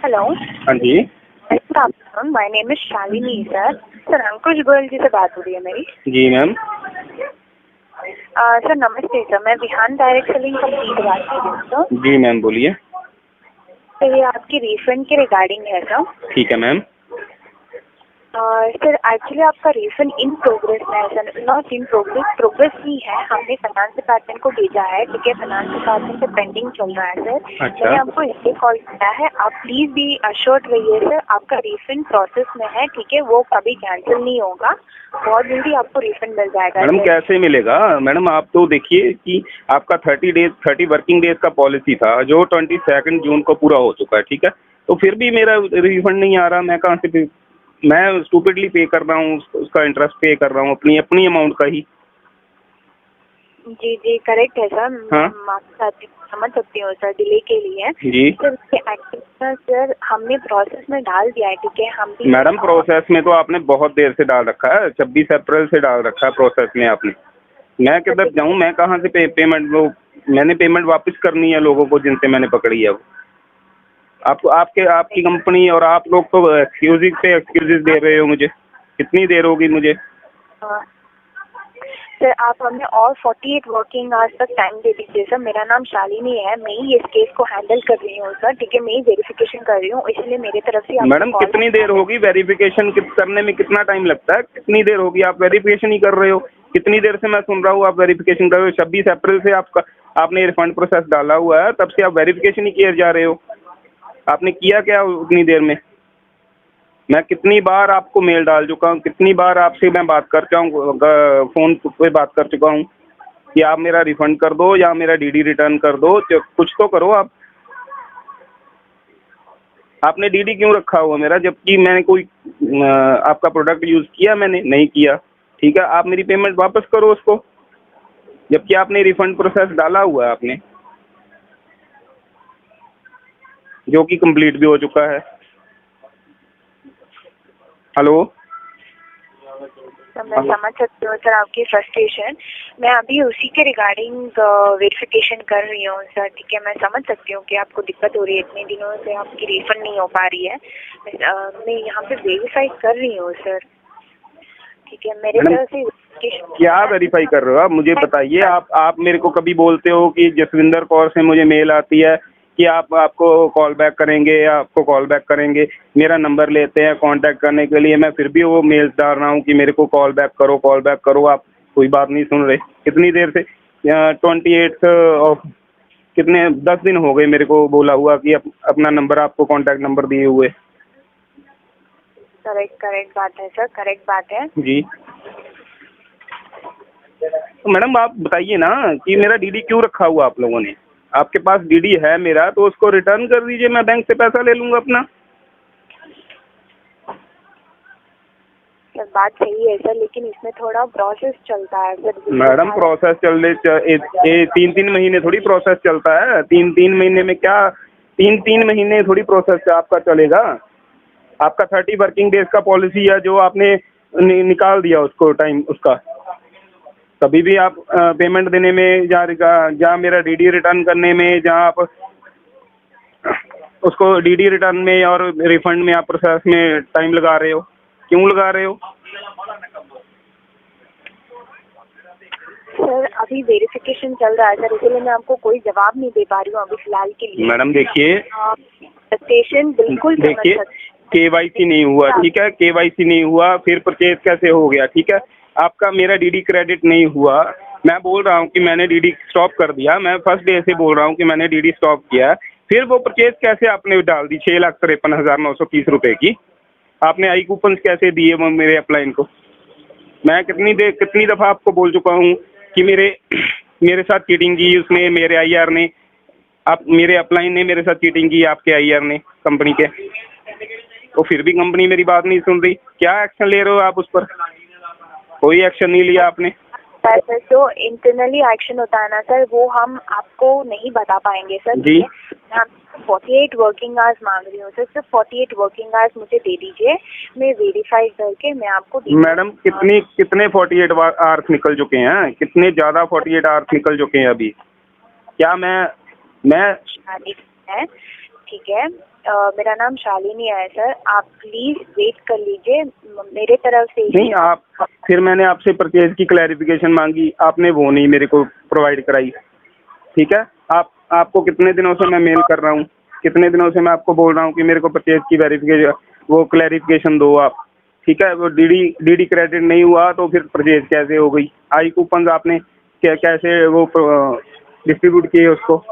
Hello. हाँ जी। My name is Shalini sir. Sir Ankush Goyal ji से बात हो रही है मेरी? जी मैम। सर नमस्ते सर, मैं विहान डायरेक्ट सेलिंग कंपनी से बात कर रही हूँ सर। जी मैम बोलिए। सर ये आपकी रिफंड के रिगार्डिंग है सर। ठीक है मैम। सर एक्चुअली आपका रिफंड इन प्रोग्रेस में है sir, not in progress, progress ही है। हमने फाइनेंस डिपार्टमेंट को भेजा है, ठीक है। फाइनेंस डिपार्टमेंट से पेंडिंग चल रहा है सर। अच्छा। मैंने आपको इसलिए कॉल किया है, आप प्लीज भी अश्योर्ड रहिए सर, आपका रिफंड प्रोसेस में है, ठीक है। वो कभी कैंसिल नहीं होगा, बहुत जल्दी आपको रिफंड मिल जाएगा। मैडम कैसे मिलेगा? मैडम आप तो देखिए कि आपका 30 वर्किंग डेज का पॉलिसी था जो 22 जून को पूरा हो चुका है, ठीक है। तो फिर भी मेरा रिफंड नहीं आ रहा। मैं कहाँ से मैं स्टूपिडली पे कर रहा हूँ, उसका इंटरेस्ट पे कर रहा हूँ अपनी अमाउंट का ही। जी जी करेक्ट है सर। हाँ? समझ सकती हूँ सर डिले के लिए। जी सर हमने प्रोसेस में डाल दिया है, ठीक है। हम भी मैडम प्रोसेस में तो आपने बहुत देर से डाल रखा है, 26 अप्रैल से डाल रखा है प्रोसेस में आपने। मैं किधर जाऊँ? मैं कहाँ से पेमेंट वो मैंने पेमेंट वापस करनी है लोगों को जिनसे मैंने पकड़ी है। वो आपकी कंपनी और आप लोग तो एक्सक्यूजेज दे रहे हो मुझे। कितनी देर होगी मुझे? सर आप हमें और 48 वर्किंग आवर्स तक टाइम दे दीजिए सर। मेरा नाम शालिनी है, मैं ही इस केस को हैंडल कर रही हूँ सर, ठीक है। मैं ही वेरिफिकेशन कर रही हूँ, इसलिए मेरे तरफ से मैडम कितनी देर होगी वेरिफिकेशन करने में? कितना टाइम लगता है? कितनी देर होगी? आप वेरिफिकेशन ही कर रहे हो। कितनी देर से मैं सुन रहा हूँ आप वेरिफिकेशन कर रहे हो। 26 अप्रैल से आपने रिफंड प्रोसेस डाला हुआ है, तब से आप वेरिफिकेशन ही किए जा रहे हो। आपने किया क्या उतनी देर में? मैं कितनी बार आपको मेल डाल चुका हूँ, कितनी बार आपसे मैं बात कर चुका हूँ, फोन पे बात कर चुका हूँ कि आप मेरा रिफंड कर दो या मेरा डीडी रिटर्न कर दो। कुछ तो करो आप। आपने डीडी क्यों रखा हुआ मेरा, जबकि मैंने कोई आपका प्रोडक्ट यूज़ किया? मैंने नहीं किया, ठीक है। आप मेरी पेमेंट वापस करो उसको, जबकि आपने रिफंड प्रोसेस डाला हुआ है आपने, जो कि कंप्लीट भी हो चुका है। हेलो। मैं समझ सकती हूँ सर आपकी फ्रस्ट्रेशन। मैं अभी उसी के रिगार्डिंग वेरिफिकेशन कर रही हूँ सर, ठीक है। मैं समझ सकती हूँ कि आपको दिक्कत हो रही है, इतने दिनों से आपकी रिफंड नहीं हो पा रही है। मैं यहाँ पे वेरीफाई कर रही हूँ सर, ठीक है। मेरे तरफ से क्या वेरीफाई कर रहे हो आप? मुझे बताइए। आप मेरे को कभी बोलते हो कि जसविंदर कौर से मुझे मेल आती है कि आपको कॉल बैक करेंगे या आपको कॉल बैक करेंगे। मेरा नंबर लेते हैं कांटेक्ट करने के लिए, मैं फिर भी वो मेल डाल रहा हूँ कि मेरे को कॉल बैक करो, कॉल बैक करो। आप कोई बात नहीं सुन रहे। कितनी देर से? 28 ऑफ कितने 10 दिन हो गए मेरे को बोला हुआ कि अपना नंबर, आपको कॉन्टैक्ट नंबर दिए हुए। करेक्ट बात है सर, करेक्ट बात है जी। तो मैडम आप बताइए ना कि मेरा डीडी क्यों रखा हुआ आप लोगों ने? आपके पास डीडी है मेरा, तो उसको रिटर्न कर दीजिए, मैं बैंक से पैसा ले लूंगा अपना। सर बात सही है सर, लेकिन इसमें थोड़ा प्रोसेस चलता है सर। मैडम प्रोसेस 3 महीने थोड़ी प्रोसेस चलता है। 3 महीने में क्या 3 महीने थोड़ी प्रोसेस आपका चलेगा। आपका 30 वर्किंग डेज का पॉलिसी है जो आपने निकाल दिया उसको टाइम उसका। कभी भी आप पेमेंट देने में जहाँ मेरा डीडी रिटर्न करने में, जहाँ आप उसको डीडी रिटर्न में और रिफंड में आप प्रोसेस में टाइम लगा रहे हो। क्यों लगा रहे हो? सर अभी वेरिफिकेशन चल रहा है सर, इसलिए मैं आपको कोई जवाब नहीं दे पा रही हूँ अभी फिलहाल के लिए। मैडम देखिए, स्टेशन बिल्कुल देखिए केवाईसी नहीं हुआ, ठीक है। केवाईसी नहीं हुआ, फिर परचेज कैसे हो गया? ठीक है। आपका मेरा डीडी क्रेडिट नहीं हुआ। मैं बोल रहा हूँ कि मैंने डीडी स्टॉप कर दिया, मैं फर्स्ट डे से बोल रहा हूँ कि मैंने डीडी स्टॉप किया। फिर वो परचेज कैसे आपने डाल दी 6,53,930 रुपए की? आपने आई कूपन कैसे दिए वो मेरे अपलाइन को? मैं कितनी दफ़ा आपको बोल चुका हूँ कि मेरे साथ चीटिंग की उसने, मेरे आईआर ने, मेरे अपलाइन ने मेरे साथ चीटिंग की, आपके आईआर ने कंपनी के। तो फिर भी कंपनी मेरी बात नहीं सुन रही। क्या एक्शन ले रहे हो आप उस पर? कोई एक्शन नहीं लिया आपने। सर जो इंटरनली एक्शन होता है ना सर, वो हम आपको नहीं बता पाएंगे सर जी। मैं 48 वर्किंग आवर्स मांग रही हूँ सर, सिर्फ 48 वर्किंग आवर्स मुझे दे दीजिए, मैं वेरीफाई करके मैं आपको। मैडम कितने 48 आवर्स निकल चुके हैं? कितने ज़्यादा 48 आवर्स निकल चुके हैं अभी? क्या मैं है ठीक है, मेरा नाम शालिनी है सर, आप प्लीज वेट कर लीजिए मेरे तरफ से। नहीं, आप फिर मैंने आपसे परचेज की क्लैरिफिकेशन मांगी, आपने वो नहीं मेरे को प्रोवाइड कराई। ठीक है, आपको कितने दिनों से मैं मेल कर रहा हूँ, कितने दिनों से मैं आपको बोल रहा हूँ कि मेरे को परचेज की वेरिफिकेशन वो क्लैरिफिकेशन दो आप। ठीक है, वो डीडी क्रेडिट नहीं हुआ तो फिर परचेज कैसे हो गई? आई कूपन आपने कैसे वो डिस्ट्रीब्यूट किए उसको?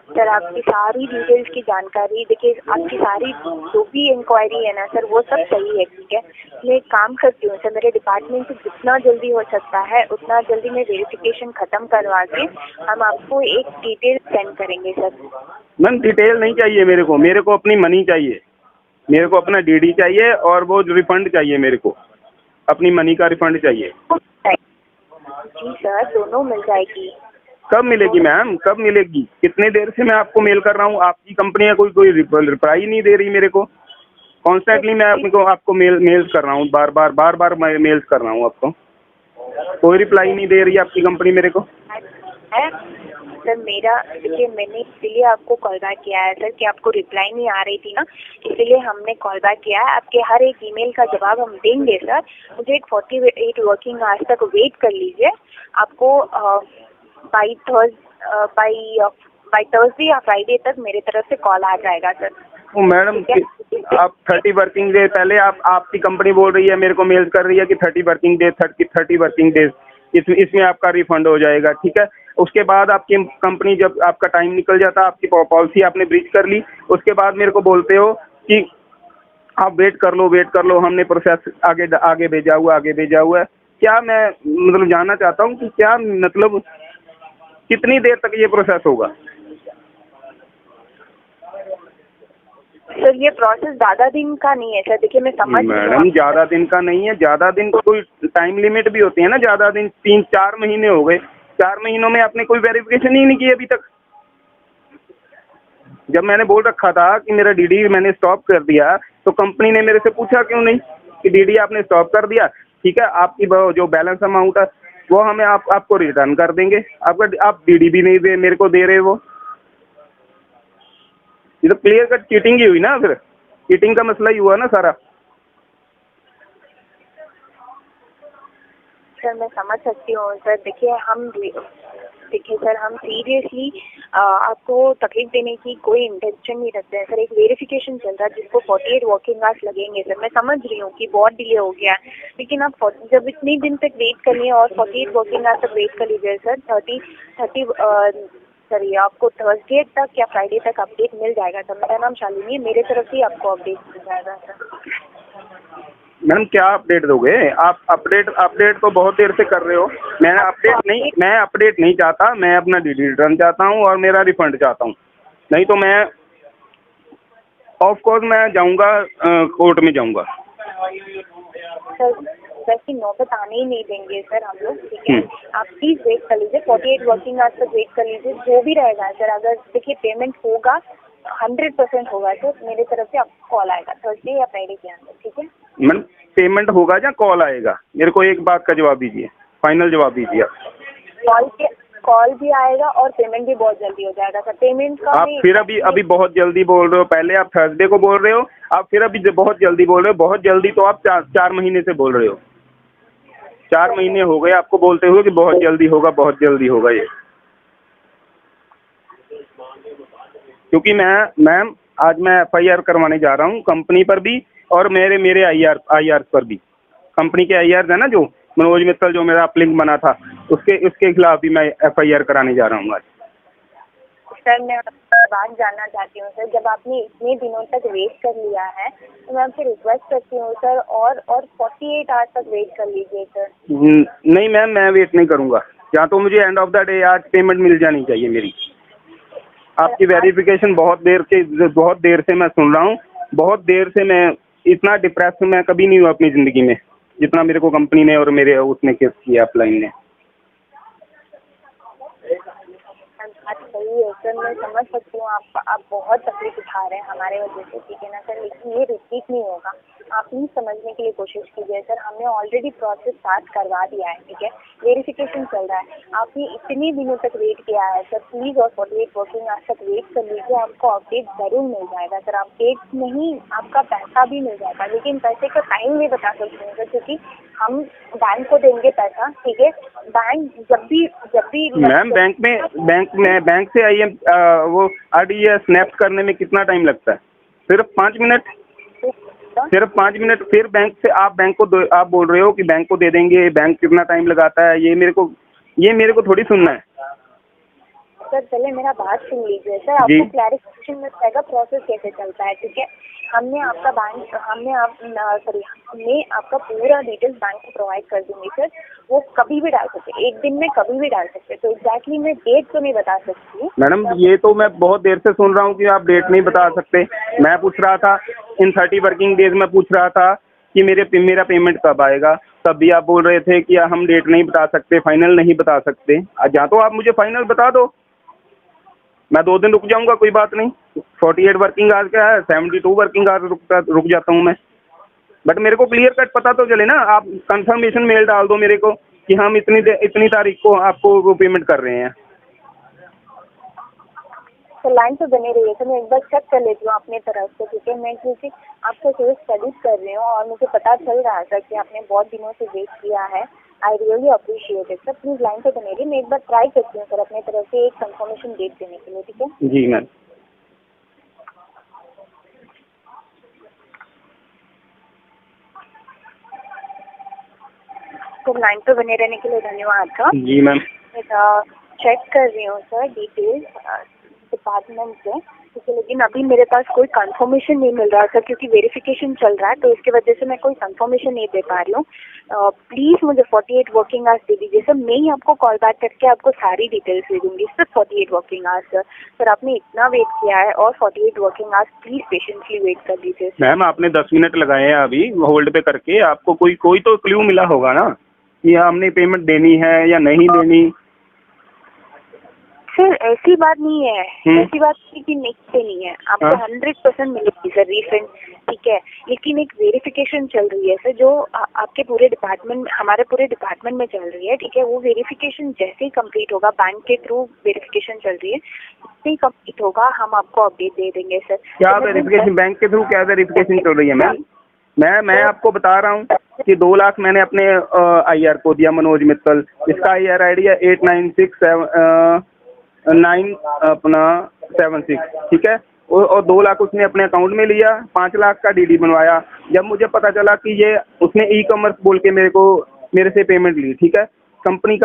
सर आपकी सारी डिटेल्स की जानकारी देखिए, आपकी सारी जो भी इंक्वायरी है ना सर वो सब सही है। ठीक है, मैं एक काम करती हूँ सर, मेरे डिपार्टमेंट से जितना जल्दी हो सकता है उतना जल्दी मैं वेरिफिकेशन खत्म करवा के हम आपको एक डिटेल सेंड करेंगे सर। मैम डिटेल नहीं चाहिए मेरे को अपनी मनी चाहिए, मेरे को अपना डीडी चाहिए और वो रिफंड चाहिए, मेरे को अपनी मनी का रिफंड चाहिए। जी सर, दोनों मिल जाएगी। कब मिलेगी मैम, कब मिलेगी? कितने देर से मैं आपको मेल कर रहा हूँ, आपकी कंपनी है कोई रिप्लाई नहीं दे रही मेरे को। कॉन्स्टेंटली मैं आपको मेल्स कर रहा हूँ, बार बार मैं मेल्स कर रहा हूँ आपको, कोई रिप्लाई नहीं दे रही आपकी कंपनी मेरे को। सर मेरा देखिए, मैंने इसलिए आपको कॉल बैक किया है सर कि आपको रिप्लाई नहीं आ रही थी ना, इसलिए हमने कॉल बैक किया है। आपके हर एक ईमेल का जवाब हम देंगे सर। मुझे एक 48 वर्किंग आवर्स तक वेट कर लीजिए। आपको बाई थर्सडे या फ्राइडे तक मेरे तरफ से कॉल आ जाएगा सर। ओ मैडम, आप 30 वर्किंग डे पहले आपकी कंपनी बोल रही है, मेरे को मेल कर रही है कि 30 वर्किंग डेज इसमें आपका रिफंड हो जाएगा। ठीक है, उसके बाद आपकी कंपनी जब आपका टाइम निकल जाता, आपकी पॉलिसी आपने ब्रीच कर ली, उसके बाद मेरे को बोलते हो कि आप वेट कर लो, हमने प्रोसेस आगे भेजा हुआ है। क्या मैं मतलब जानना चाहता हूँ कि क्या मतलब कितनी देर तक ये प्रोसेस होगा? सर ये प्रोसेस ज्यादा दिन का नहीं है सर, देखिए मैं समझ मैडम ज्यादा दिन का नहीं है, ज्यादा दिन को कोई टाइम लिमिट भी होती है ना। ज्यादा दिन 3-4 महीने हो गए, 4 महीनों में आपने कोई वेरिफिकेशन ही नहीं की अभी तक। जब मैंने बोल रखा था कि मेरा डीडी मैंने स्टॉप कर दिया तो कंपनी ने मेरे से पूछा क्यों नहीं कि डीडी आपने स्टॉप कर दिया, ठीक है, आपकी जो बैलेंस अमाउंट है वो हमें आपको रिटर्न कर देंगे। आप डीडी भी नहीं मेरे को दे रहे वो। ये तो क्लियर कट चीटिंग ही हुई ना, फिर चीटिंग का मसला ही हुआ ना सारा। सर मैं समझ सकती हूँ सर, देखिए सर हम सीरियसली आपको तकलीफ देने की कोई इंटेंशन नहीं रखते हैं सर। एक वेरिफिकेशन चल रहा है जिसको 48 वर्किंग आवर्स लगेंगे सर। मैं समझ रही हूँ कि बहुत डिले हो गया, लेकिन आप जब इतने दिन तक वेट कर लिए और 48 वर्किंग आवर्स तक वेट कर लीजिए सर। 30 सर आपको थर्सडे तक या फ्राइडे तक अपडेट मिल जाएगा सर। मेरा नाम शालिनी है, मेरे तरफ से आपको अपडेट मिल जाएगा सर। मैडम क्या अपडेट दोगे आप? अपडेट तो बहुत देर से कर रहे हो। मैं अपडेट नहीं चाहता, मैं अपना डीडी रिटर्न चाहता हूँ और मेरा रिफंड चाहता हूँ। नहीं तो मैं ऑफ कोर्स मैं जाऊँगा, कोर्ट में जाऊँगा। सर वैसी नौबत आने ही नहीं देंगे सर हम लोग, ठीक है। आप प्लीज वेट कर लीजिए, 48 वर्किंग आवर्स तक वेट कर लीजिए। जो भी रहेगा सर, अगर देखिए पेमेंट होगा 100% होगा सर, मेरे तरफ से आपको कॉल आएगा थर्सडे या फ्राइडे के अंदर, ठीक है। मैडम पेमेंट होगा या कॉल आएगा? मेरे को एक बात का जवाब दीजिए, फाइनल जवाब दीजिए आप। कॉल भी आएगा और पेमेंट भी बहुत जल्दी हो जाएगा सर। पेमेंट का आप फिर अभी बहुत जल्दी बोल रहे हो। पहले आप थर्सडे को बोल रहे हो, आप फिर अभी बहुत जल्दी बोल रहे हो। बहुत जल्दी तो आप 4 महीने से बोल रहे हो। 4 महीने हो गए आपको बोलते हुए कि बहुत जल्दी होगा ये। क्योंकि मैम आज मैं FIR करवाने जा रहा हूँ कंपनी पर भी और मेरे IR पर भी। कंपनी के IR है ना, जो मनोज मित्तल जो मेरा अपलिंक बना था, उसके खिलाफ भी मैं FIR कराने जा रहा हूँ आज। सर मैं बात जानना चाहती हूँ सर, जब आपने इतने दिनों तक वेट कर लिया है तो मैं आपसे रिक्वेस्ट करती हूँ सर और 48 आवर्स तक वेट कर लीजिए सर। नहीं मैम, मैं वेट नहीं करूँगा। या तो मुझे एंड ऑफ द डे आज पेमेंट मिल जानी चाहिए मेरी। आपकी वेरिफिकेशन बहुत देर से मैं सुन रहा हूँ। बहुत देर से मैं इतना डिप्रेस मैं कभी नहीं हुआ अपनी ज़िंदगी में जितना मेरे को कंपनी ने और मेरे उसने केस किया अपलाइन ने। बात वही है सर, मैं समझ सकती हूँ आप बहुत तकलीफ उठा रहे हैं हमारे वजह से, ठीक है ना सर, लेकिन ये रिपीट नहीं होगा। आप प्लीज समझने के लिए कोशिश कीजिए सर, हमने ऑलरेडी प्रोसेस स्टार्ट करवा दिया है, ठीक है, वेरिफिकेशन चल रहा है। आपने इतने दिनों तक वेट किया है सर, प्लीज और 48 वर्किंग आवर्स तक वेट कर लीजिए, आपको अपडेट जरूर मिल जाएगा सर। अपडेट नहीं, आपका पैसा भी मिल जाएगा, लेकिन पैसे का टाइम नहीं बता सकते हैं सर, क्योंकि हम बैंक को देंगे पैसा, ठीक है। बैंक जब भी मैम बैंक से वो RDA स्नैप करने में कितना टाइम लगता है? सिर्फ 5 मिनट, सिर्फ 5 मिनट। फिर बैंक से आप आप बोल रहे हो कि बैंक को दे देंगे, बैंक कितना टाइम लगाता है, ये मेरे को थोड़ी सुनना है सर। पहले मेरा बात सुन लीजिए सर, आपको क्लैरिफिकेशन मिल जाएगा प्रोसेस कैसे चलता है, ठीक है। हमने आपका पूरा डिटेल्स बैंक को प्रोवाइड कर दूंगी सर, वो कभी भी डाल सकते, एक दिन में कभी भी डाल सकते। तो एग्जैक्टली मैं डेट तो नहीं बता सकती मैडम, ये तो मैं बहुत देर से सुन रहा हूँ कि आप डेट नहीं बता सकते। मैं पूछ रहा था इन 30 वर्किंग डेज में पूछ रहा था कि मेरा पेमेंट कब आएगा, तब भी आप बोल रहे थे कि हम डेट नहीं बता सकते, फाइनल नहीं बता सकते। या तो आप मुझे फाइनल बता दो, मैं 2 दिन रुक जाऊंगा, कोई बात नहीं। 48 वर्किंग आवर्स क्या है, 72 वर्किंग आवर्स रुक जाता हूँ मैं। बट मेरे को क्लियर कट पता तो चले ना, आप कंफर्मेशन मेल डाल दो मेरे को कि हम इतनी तारीख को आपको वो पेमेंट कर रहे हैं। तो लाइन तो बने रही है सर, मैं एक बार चेक कर लेती हूँ अपने तरफ से, ठीक है। मैं क्योंकि आपका केस स्टडी कर रही हूँ और मुझे पता चल रहा है सर कि आपने बहुत दिनों से वेट किया है। I really appreciate it sir, please line पे बने रहिए, मैं एक बार ट्राई करती हूँ सर अपने तरफ से एक कंफर्मेशन डेट देने के लिए, ठीक है। जी मैम। तो लाइन पे बने रहने के लिए धन्यवाद सर। जी मैम। मैं चेक कर रही हूँ सर डिटेल्स डिपार्टमेंट से, ठीक है, लेकिन अभी मेरे पास कोई कंफर्मेशन नहीं मिल रहा सर, क्योंकि वेरिफिकेशन चल रहा है, तो इसकी वजह से मैं कोई कंफर्मेशन नहीं दे पा रही हूँ। प्लीज मुझे 48 वर्किंग आवर्स दे दीजिए सर, मैं ही आपको कॉल बैक करके आपको सारी डिटेल्स दे दूंगी सर। 48 वर्किंग आवर्स सर, आपने इतना वेट किया है, और 48 working hours please patiently wait कर दीजिए। मैम, आपने 10 मिनट लगाए हैं अभी होल्ड पे करके, आपको कोई तो क्लू मिला होगा ना कि हमने पेमेंट देनी है या नहीं देनी। सर ऐसी बात नहीं है, ऐसी बात कि नहीं देनी है, आपको 100% मिलेगी सर रिफंड, ठीक है, लेकिन एक वेरिफिकेशन चल रही है सर, जो आपके पूरे डिपार्टमेंट, हमारे पूरे डिपार्टमेंट में चल रही है, ठीक है। वो वेरिफिकेशन जैसे ही कंप्लीट होगा, बैंक के थ्रू वेरिफिकेशन चल रही है, जैसे ही कंप्लीट होगा हम आपको अपडेट दे देंगे सर। क्या वेरिफिकेशन, बैंक के थ्रू क्या वेरिफिकेशन चल रही है मैम? मैं आपको बता रहा हूँ कि 2 लाख मैंने अपने IR को दिया, मनोज मित्तल, इसका IR ID है 8967 ठीक है, और 2 लाख उसने अपने अकाउंट में लिया, 5 लाख का DD बनवाया। जब मुझे पता चला कि ये उसने ई-कॉमर्स बोल के मेरे से पेमेंट ली, ठीक है, कंपनी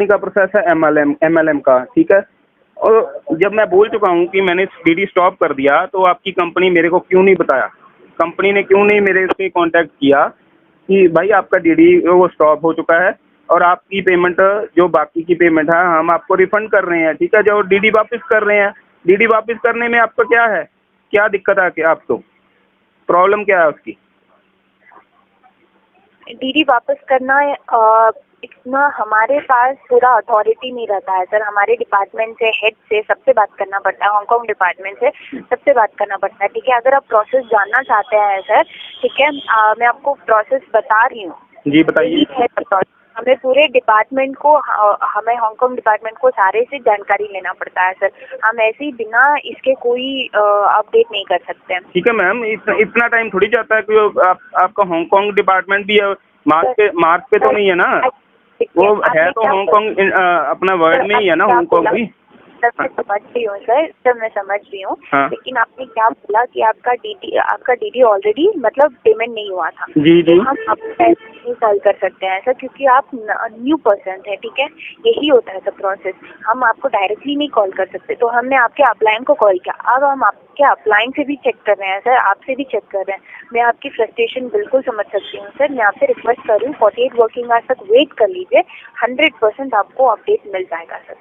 का प्रोसेस है MLM का, ठीक है, और जब मैं बोल चुका हूँ कि मैंने DD स्टॉप कर दिया, तो आपकी कंपनी मेरे को क्यों नहीं बताया, कंपनी ने क्यों नहीं मेरे से कांटेक्ट किया कि भाई आपका DD वो स्टॉप हो चुका है और आपकी पेमेंट, जो बाकी की पेमेंट है हम आपको रिफंड कर रहे हैं, ठीक है, जो DD वापस कर रहे हैं। DD वापस करने में आपका क्या है, क्या दिक्कत है, क्या आपको प्रॉब्लम क्या है उसकी? DD वापस करना इतना हमारे पास पूरा अथॉरिटी नहीं रहता है सर, हमारे डिपार्टमेंट से, हेड से, सबसे बात करना पड़ता है, हांगकांग डिपार्टमेंट से सबसे बात करना पड़ता है, ठीक है। अगर आप प्रोसेस जानना चाहते हैं सर, ठीक है, मैं आपको प्रोसेस बता रही हूँ। जी बताइए। हमें पूरे डिपार्टमेंट को, हमें हांगकांग डिपार्टमेंट को सारे से जानकारी लेना पड़ता है सर, हम ऐसे ही बिना इसके कोई अपडेट नहीं कर सकते हैं। ठीक है मैम, इतना टाइम थोड़ी जाता है कि आपका हांगकांग डिपार्टमेंट भी है, मार्च पे तो नहीं है ना, वो है तो हांगकांग अपना वर्ल्ड में ही है ना हांगकांग भी। मैं समझ रही हूँ सर, मैं समझ रही हूँ, लेकिन आपने क्या बोला कि आपका DD ऑलरेडी मतलब पेमेंट नहीं हुआ था। जी जी। हम आपको नहीं कॉल कर सकते हैं सर, क्योंकि आप न्यू पर्सन है, ठीक है, यही होता है सर प्रोसेस, हम आपको डायरेक्टली नहीं कॉल कर सकते। तो हमने आपके अपलाइन को कॉल किया, अब हम आपके अपलाइन से भी चेक कर रहे हैं सर, आपसे भी चेक कर रहे हैं। मैं आपकी फ्रस्ट्रेशन बिल्कुल समझ सकती हूँ सर, मैं आपसे रिक्वेस्ट कर रही हूँ 48 वर्किंग आवर्स तक वेट कर लीजिए, 100% आपको अपडेट मिल जाएगा सर।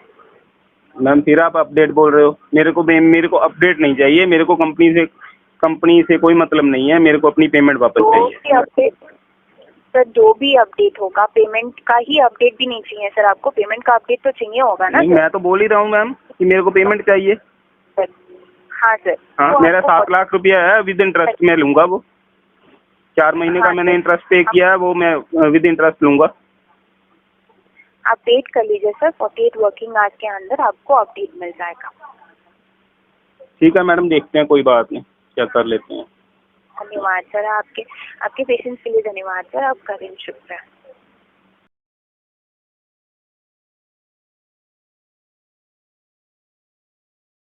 मैम फिर आप अपडेट बोल रहे हो, मेरे को अपडेट नहीं चाहिए, मेरे को कंपनी से कोई मतलब नहीं है, मेरे को अपनी पेमेंट वापस चाहिए। सर जो भी अपडेट होगा, पेमेंट का ही अपडेट भी नहीं चाहिए सर आपको, पेमेंट का अपडेट तो चाहिए होगा ना नहीं, मैं तो बोल ही रहा हूँ मैम कि मेरे को पेमेंट चाहिए। सर? हाँ सर। हाँ, तो मेरा आपको 7 लाख रुपया है, विद इंटरेस्ट मैं लूंगा वो। 4 महीने का हाँ मैंने सर, इंटरेस्ट पे किया है, वो मैं विद इंटरेस्ट लूंगा। आप वेट कर लीजिए सर, 48 वर्किंग आवर्स के अंदर आपको अपडेट मिल जाएगा। ठीक है मैडम, देखते हैं, कोई बात नहीं, क्या कर लेते हैं। धन्यवाद सर, आपके पेशेंस के लिए धन्यवाद सर, आपका दिन शुभ रहे।